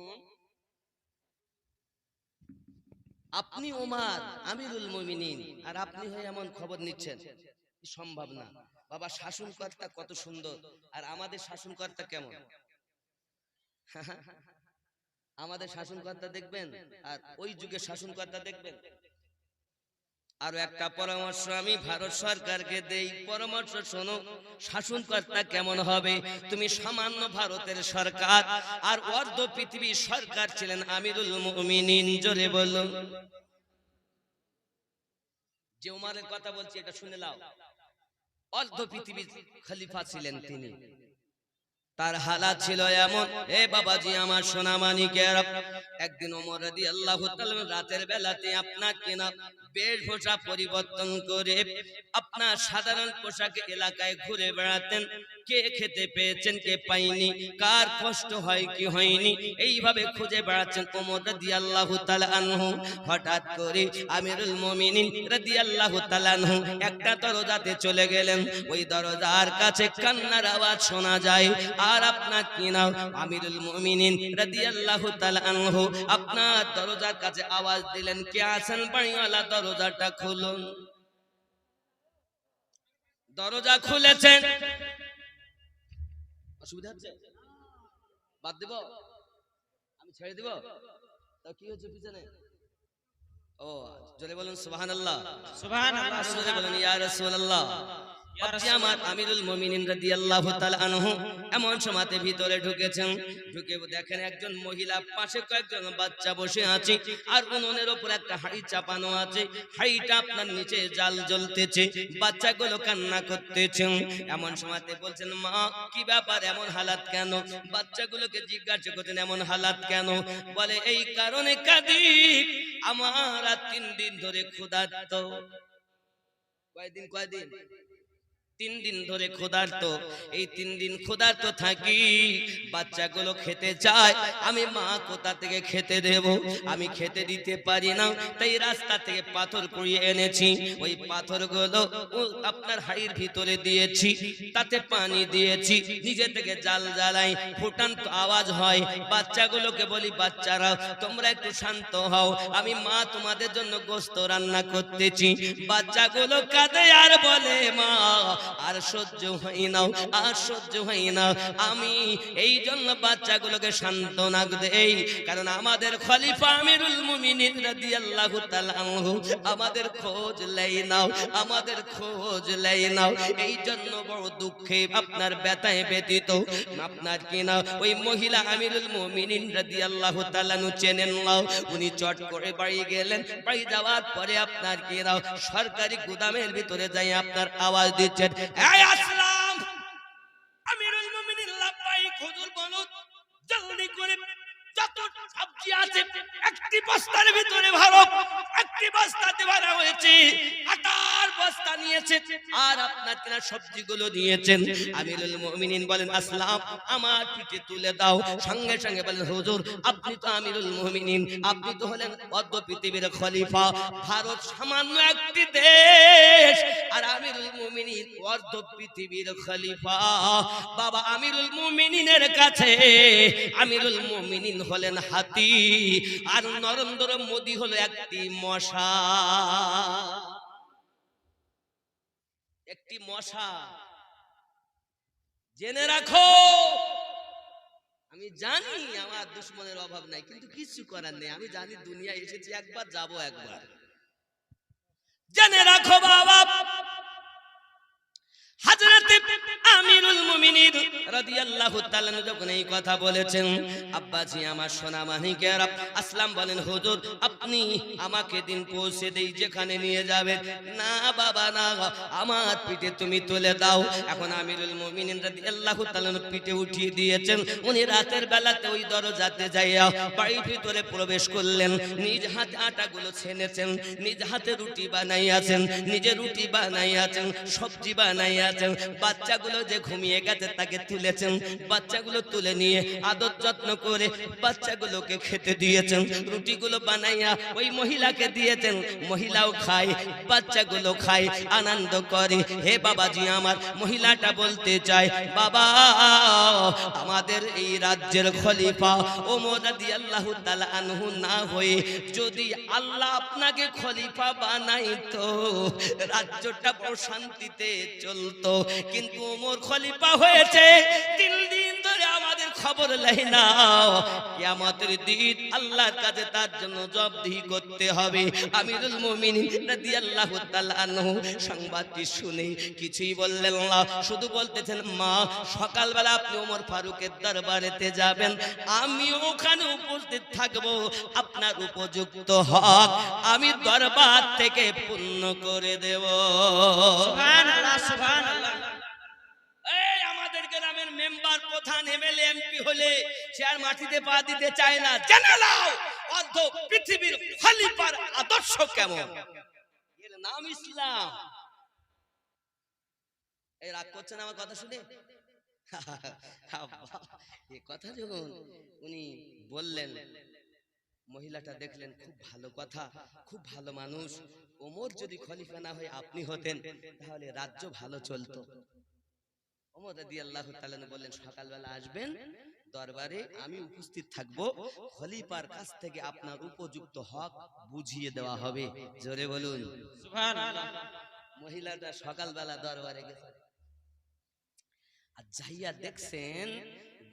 আপনি ওমর আমিরুল মুমিনিন, আর আপনি হয়ে এমন খবর নিচ্ছেন, সম্ভব না। বাবা, শাসনকর্তা কত সুন্দর, আর আমাদের শাসনকর্তা কেমন? আমাদের শাসনকর্তা দেখবেন আর ওই যুগের শাসনকর্তা দেখবেন। আরো একটা পরামর্শ আমি ভারত সরকারকে দেই, পরামর্শ শোনো। শাসনকর্তা কেমন হবে? তুমি সামান্য ভারতের সরকার আর অর্ধ পৃথিবীর সরকার ছিলেন আমিরুল মুমিনিন। জোরে বলুন। যে উমারের কথা বলছি এটা শুনে নাও। অর্ধ পৃথিবীর খলিফা ছিলেন তিনি। তার হালাত ছিল এমন, এ বাবাজি আমার সোনা মানিকের, একদিন ওমর রাদিয়াল্লাহু তাআলা রাতের বেলাতে আপনার কেনা বেশভূষা পরিবর্তন করে আপনার সাধারণ পোশাকে এলাকায় ঘুরে বেড়াতেন। কে খেতে পেয়েছেন, কে পাইনি, কার কষ্ট হয় কি হয়নি, এইভাবে খুঁজে বেড়াচ্ছেন ওমর রাদিয়াল্লাহু তাআলা আনহু। হঠাৎ করে আমিরুল মুমিনিন রাদিয়াল্লাহু তাআলা আনহু একটা দরজাতে চলে গেলেন। ওই দরজার কাছে কান্নার আওয়াজ শোনা যায়। আর আপনার কি নাম আমিরুল মুমিনিন রাদিয়াল্লাহু তাআলা আনহু আপনার দরজার কাছে আওয়াজ দিলেন, কে আছেন বাড়িওয়ালা, দরজাটা খুলুন। দরজা খুলেছেন। অসুবিধা হচ্ছে? বাদ দেব? আমি ছেড়ে দিব? তা কি হচ্ছে পিছনে? ও জোরে বলুন সুবহানাল্লাহ। সুবহানাল্লাহ। জোরে বলুন ইয়া রাসূলুল্লাহ। আমার আমিরুল মুমিনিন রাদিয়াল্লাহু তাআলা আনহু এমন সময়তে ভিতরে ঢুকেছেন। ঢুকে দেখেন একজন মহিলা, পাশে কয়েকজন বাচ্চা বসে আছে, আর উনুনের উপর একটা হাঁড়ি চাপানো আছে। হাঁড়িটা আপনার নিচে জাল জ্বলতেছে, বাচ্চাগুলো কান্না করতেছে। এমন সময়তে বলছেন, মা কি ব্যাপার, এমন হালাত কেন? বাচ্চাগুলোকে জিজ্ঞাসা করতেন এমন হালাত কেন? বলে এই কারণে কাঁদি, আমার আর 3 দিন ধরে ক্ষুধার্ত। কয়দিন? 3 দিন ধরে ক্ষুধার্ত। এই 3 দিন ক্ষুধার্ত থাকি, বাচ্চাগুলো খেতে চায়, আমি মা কোথা থেকে খেতে দেব? আমি খেতে দিতে পারি না, তাই রাস্তা থেকে পাথর কুড়িয়ে এনেছি। ওই পাথরগুলো আপনার হাড়ির ভিতরে দিয়েছি, তাতে পানি দিয়েছি, নিজে থেকে জাল জ্বালাই, ফুটান্ত আওয়াজ হয়। বাচ্চাগুলোকে বলি, বাচ্চারা তোমরা একটু শান্ত হও, আমি মা তোমাদের জন্য গোশত রান্না করতেছি। বাচ্চাগুলো কাঁদে আর বলে, মা আর সহ্য হয় না, আর সহ্য হয় না। আমি এই জন্য বাচ্চাগুলোকে সান্ত্বনা দেই, কারণ আমাদের খলিফা আমিরুল মুমিনিন রাদিয়াল্লাহু তাআলা আনহু আমাদের খোঁজ লেই নাও, আমাদের খোঁজ লেই নাও। এই জন্য বড় দুঃখে আপনার ব্যথায় ব্যতীত আপনার কিনা ওই মহিলা আমিরুল মুমিনিন রাদিয়াল্লাহু তাআলা আনহু চেনেন না। উনি চট করে বাড়ি গেলেন। বাড়ি যাওয়ার পরে আপনার কিনা সরকারি গুদামের ভিতরে যাই আপনার আওয়াজ দিচ্ছেন, এই আসলাম। আমিরুল মুমিনিন লাব্বাইক হুজুর বলুন, জলদি করে যত সবজি আছে একটি বস্তার ভিতরে ভরো। একটি বস্তাতে ভরা হয়েছে, আটার বস্তা নিয়েছে, আর আপনার কিনা সবজিগুলো নিয়েছেন। আমিরুল মুমিনিন বলেন, আসলাম আমার পিঠে তুলে দাও। সঙ্গে সঙ্গে বলেন, হুজুর আপনি তো আমিরুল মুমিনিন, আপনি তো হলেন অর্ধ পৃথিবীর খলিফা। ভারত সামান্য একটি দেশ, আর আমিরুল মুমিনিন অর্ধ পৃথিবীর খলিফা। বাবা আমিরুল মুমিনিনের কাছে আমিরুল মুমিনিন হলেন হাতি, আর নরেন্দ্র মোদী হলো একটি মশা। একটি মশা। জেনে রাখো, আমি জানি আমার দুশ্মনের অভাব নাই, কিন্তু কিছু করার নেই। আমি জানি দুনিয়া এসেছি একবার, যাব একবার। জেনে রাখো বাবা, হযরত আমিরুল মুমিনিন রাদিয়াল্লাহু তাআলা যখন এই কথা বলেছেন, আব্বাজি আমার সোনা মানিকেরা, আসলাম বলেন, হুজুর আপনি আমাকে দিন পৌঁছে দেই যেখানে নিয়ে যাবেন। না বাবা না, আমার পিঠে তুমি তুলে দাও। এখন আমিরুল মুমিনিন রাদিয়াল্লাহু তাআলা পিঠে উঠিয়ে দিয়েছেন। উনি রাতের বেলাতে ওই দরজাতে যাইয়া বাড়ির ভিতরে প্রবেশ করলেন। নিজ হাতে আটাগুলো ছেনেছেন, নিজ হাতে রুটি বানাইয়াছেন, নিজে রুটি বানাইয়াছেন, সবজি বানাইয়াছেন। বাচ্চাগুলো যে ঘুমিয়ে গেছে তাকে তুলেছেন, বাচ্চাগুলো তুলে নিয়ে আদর যত্ন করে বাচ্চাগুলোকে খেতে দিয়েছেন। রুটিগুলো বানাইয়া ওই মহিলাকে দিয়েছেন, মহিলাও খায়, বাচ্চাগুলো খায়, আনন্দ করে। হে বাবাজি আমার, মহিলাটা বলতে চায়, বাবা আমাদের এই রাজ্যের খলিফা ওমর রাদিয়াল্লাহু তাআলা আনহু না হয়ে যদি আল্লাহ আপনাকে খলিফা বানাইতো, রাজ্যটা বড় শান্তিতে চলতো। কিন্তু ওমর খলিফা হয়েছে, 3 দিন ধরে আমাদের খবর লাই নাও, কিয়ামতের দিন আল্লাহর কাছে তার জন্য জবাবদিহি করতে হবে। আমিরুল মুমিনিন রাদিয়াল্লাহু তাআলা আনহু সংবাদটি শুনে কিছুই বললেন না, শুধু বলতেছেন, মা সকালবেলা আপনি ওমর ফারুকের দরবারেতে যাবেন, আমি ওখানে উপস্থিত থাকবো, আপনার উপযুক্ত হক আমি দরবার থেকে পূর্ণ করে দেব। সুবহানাল্লাহ সুবহানাল্লাহ। এই আমাদের গ্রামের মেম্বার, প্রধান, এমএলএ, এমপি হলে সে আর মাটিতে পা দিতে চায় না। জেনে নাও অর্ধ পৃথিবীর খলিফার আদর্শ কেমন, এর নাম ইসলাম। এই রাগ করছেন আমার কথা শুনে? এই কথা যখন উনি বললেন, মহিলাটা দেখলেন খুব ভালো কথা, খুব ভালো মানুষ। ওমর যদি খলিফা না হয়ে আপনি হতেন তাহলে রাজ্য ভালো চলতো। ওমর রাদিয়াল্লাহু তাআলা বললেন, সকালবেলা আসবেন দরবারে, আমি উপস্থিত থাকব, খলিফার কাছ থেকে আপনার উপযুক্ত হক বুঝিয়ে দেওয়া হবে। জোরে বলুন সুবহানাল্লাহ। মহিলাটা সকালবেলা দরবারে গেছে, আর যাইয়া দেখছেন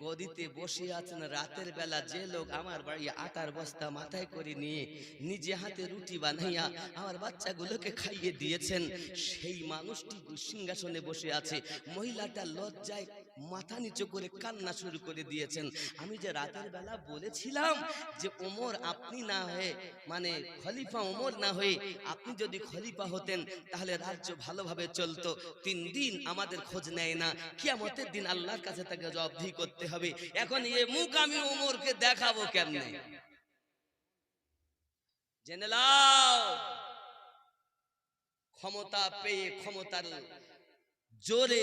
গদিতে বসে আছেন রাতের বেলা যে লোক আমার বাড়ি আটার বস্তা মাথায় করে নিয়ে নিজে হাতে রুটি বানাইয়া আমার বাচ্চাগুলোকে খাইয়ে দিয়েছেন, সেই মানুষটি সিংহাসনে বসে আছে। মহিলাটা লজ্জায় মাথা নিচু করে কান্না শুরু করে দিয়েছেন। আমি যে রাতের বেলা বলেছিলাম যে ওমর আপনি না হয়ে, মানে খলিফা ওমর না হয়ে আপনি যদি খলিফা হতেন তাহলে রাজ্য ভালোভাবে চলতো। 3 দিন আমাদের খোঁজ নেয় না, কিয়ামতের দিন আল্লাহর কাছে তাকে জবাবদিহি করতে হবে। এখন এই মুখ আমি ওমরকে দেখাবো কেমনে? জেনে নাও, ক্ষমতা পেয়ে ক্ষমতার জোরে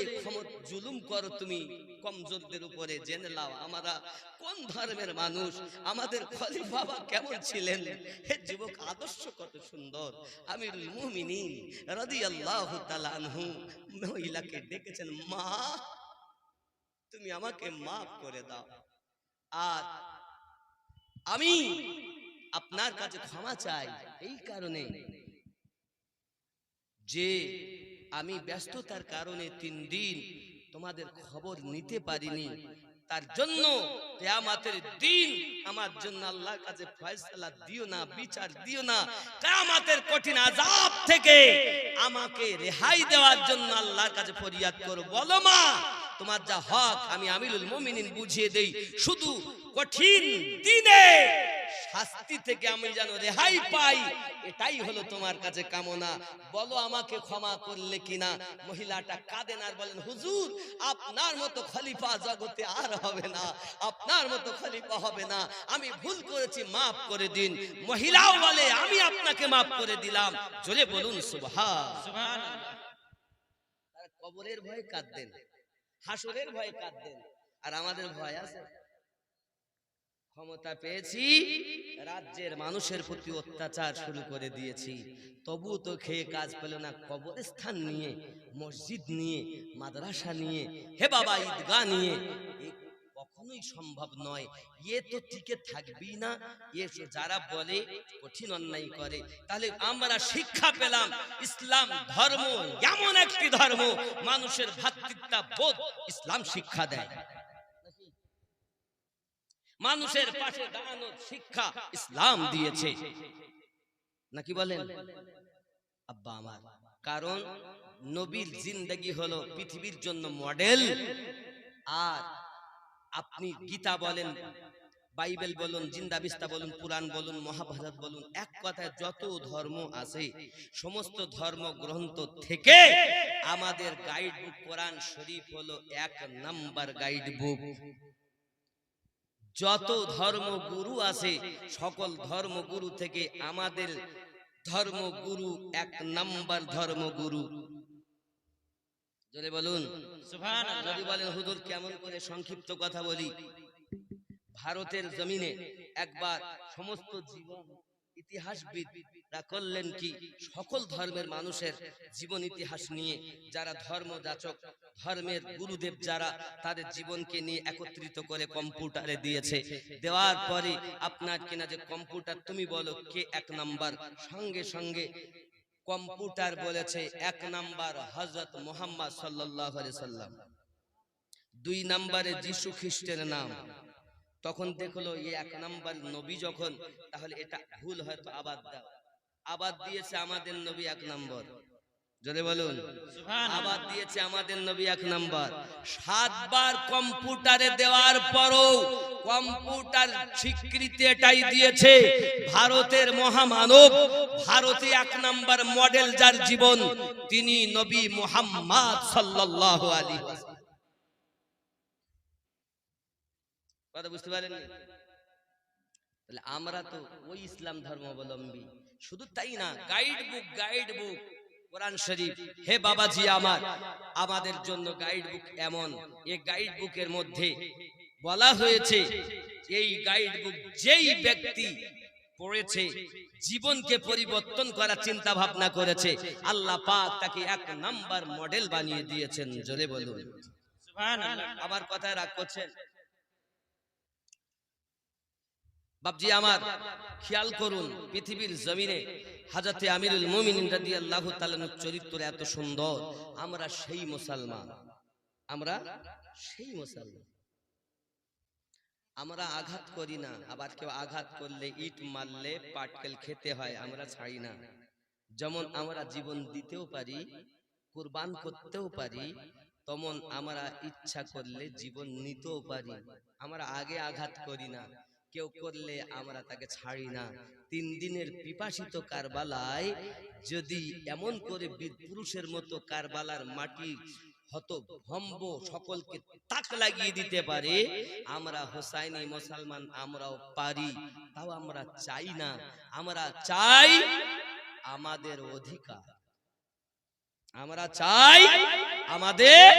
জুলুম করো তুমি কমজোরদের উপরে। জেনে নাও আমরা কোন ধর্মের মানুষ, আমাদের খলিফা বাবা কেমন ছিলেন। হে যুবক, আদর্শ কত সুন্দর। আমিরুল মুমিনিন রাদিয়াল্লাহু তাআলা আনহু মহিলাকে ডেকেছেন, মা তুমি আমাকে মাফ করে দাও, আর আমি আপনার কাছে ক্ষমা চাই এই কারণে যে আমি ব্যস্ততার কারণে 3 দিন তোমাদের খবর নিতে পারিনি। তার জন্য কিয়ামতের দিন আমার জন্য আল্লাহর কাছে ফয়সালা দিও না, বিচার দিও না। কিয়ামতের কঠিন আযাব থেকে আমাকে রেহাই দেওয়ার জন্য আল্লাহর কাছে ফরিয়াদ করো। বলো মা, তোমার যা হক আমি আমিরুল মুমিনিন বুঝিয়ে দেই, শুধু কঠিন দিনে শাস্তি থেকে আমি যেন রেহাই পাই, এটাই হলো তোমার কাছে কামনা। বলো আমাকে ক্ষমা করলে কিনা। মহিলাটা কাঁদেন আর বলেন, হুজুর আপনার মতো খলিফা জগতে আর হবে না, আপনার মতো খলিফা হবে না, আমি ভুল করেছি, মাফ করে দিন। মহিলাও বলে, আমি আপনাকে মাফ করে দিলাম। জোরে বলুন সুবহানাল্লাহ। তারা কবরের ভয়ে কাঁদেন, হাসরের ভয়ে কাঁদেন, আর আমাদের ভয় আছে। ক্ষমতা পেয়েছি, রাজ্যের মানুষের প্রতি অত্যাচার শুরু করে দিয়েছি, তবু তো খেয়ে কাজ পেল না। কবরস্থান নিয়ে, মসজিদ নিয়ে, মাদ্রাসা নিয়ে, হে বাবা ঈদগাহ নিয়ে, কখনোই সম্ভব নয়। এ তো টিকে থাকবেই না। এ যারা বলে কঠিন অন্যায় করে, তাহলে আমরা শিক্ষা পেলাম ইসলাম ধর্ম এমন একটি ধর্ম, মানুষের ভ্রাতৃত্ববোধ ইসলাম শিক্ষা দেয়। মানুষের পাশে দাঁড়ানোর শিক্ষা ইসলাম দিয়েছে, নাকি বলেন আব্বা আমার? কারণ নবীর জিন্দেগি হলো পৃথিবীর জন্য মডেল। আর আপনি গীতা বলেন, বাইবেল বলুন, জিন্দা বিস্তা বলুন, পুরাণ বলুন, মহাভারত বলুন, এক কথায় যত ধর্ম আছে সমস্ত ধর্ম গ্রন্থ থেকে আমাদের গাইড বুক কোরআন শরীফ হলো 1 নাম্বার গাইড বুক। যত ধর্মগুরু আছে সকল ধর্মগুরু থেকে আমাদের ধর্মগুরু 1 নাম্বার ধর্মগুরু। যদি বলুন সুবহানাল্লাহ। যদি বলেন হুজুর কেমন করে সংক্ষিপ্ত কথা বলি, ভারতের জমিনে একবার সমস্ত জীবন ইতিহাসবিদরা করলেন কি, সকল ধর্মের মানুষের জীবন ইতিহাস নিয়ে, যারা ধর্ম যাচক, ধর্মের গুরুদেব যারা, তাদের জীবনকে নিয়ে একত্রিত করে কম্পিউটারে দিয়েছে। দেওয়ার পরে আপনার কিনা যে কম্পিউটার তুমি বলো কে 1 নাম্বার, সঙ্গে সঙ্গে কম্পিউটার বলেছে 1 নাম্বার হযরত মুহাম্মদ সাল্লাল্লাহু আলাইহি সাল্লাম। 2 নম্বরে যিশু খ্রিস্টের নাম। তখন দেখলো এই 1 নম্বর নবী যখন, তাহলে এটা ভুল, হয়তো আবাদ দাও। আবাদ দিয়েছে আমাদের নবী 1 নম্বর, জোরে বলুন আবাদ দিয়েছে আমাদের নবী 1 নম্বর। 7 বার কম্পিউটারে দেওয়ার পরও কম্পিউটার স্বীকৃতি এটাই দিয়েছে, ভারতের মহামানব, ভারতে 1 নম্বর মডেল যার জীবন, তিনি নবী মুহাম্মদ সাল্লাল্লাহু আলাইহি ওয়াসাল্লাম। কথা বুঝতে পারেন? তাহলে আমরা তো ওই ইসলাম ধর্মাবলম্বী। শুধু তাই না, গাইড বুক কোরআন শরীফ। হে বাবাজি আমার, আমাদের জন্য গাইড বুক এমন, এই গাইড বুকের মধ্যে বলা হয়েছে, এই গাইড বুক যেই ব্যক্তি পড়েছে, জীবনকে পরিবর্তন করার চিন্তা ভাবনা করেছে, আল্লাহ পাক তাকে 1 নাম্বার মডেল বানিয়ে দিয়েছেন। জোরে বলুন সুবহানাল্লাহ। আমার কথা রাগ করছেন? বাপজি আমার, খেয়াল করুন, পৃথিবীর জমিনে হযরত আমিরুল মুমিনিন রাদিয়াল্লাহু তাআলা চরিত্র এত সুন্দর। আমরা সেই মুসলমান, আমরা সেই মুসলমান। আমরা আঘাত করি না, আবার কেউ আঘাত করলে, ইট মারলে পাটকেল খেতে হয়, আমরা ছাড়ি না। যেমন আমরা জীবন দিতেও পারি, কুরবান করতেও পারি, তেমন আমরা ইচ্ছা করলে জীবন নিতেও পারি। আমরা আগে আঘাত করি না, কেউ করলে আমরা তাকে ছাড়ি না। 3 দিনের পিপাসিত কারবালায় যদি এমন করে বীর পুরুষের মতো কারবালার মাটি হত ভম্ব সকলকে তাক লাগিয়ে দিতে পারে, আমরা হোসাইনি মুসলমান আমরাও পারি। তাও আমরা চাই না, আমরা চাই আমাদের অধিকার, আমরা চাই আমাদের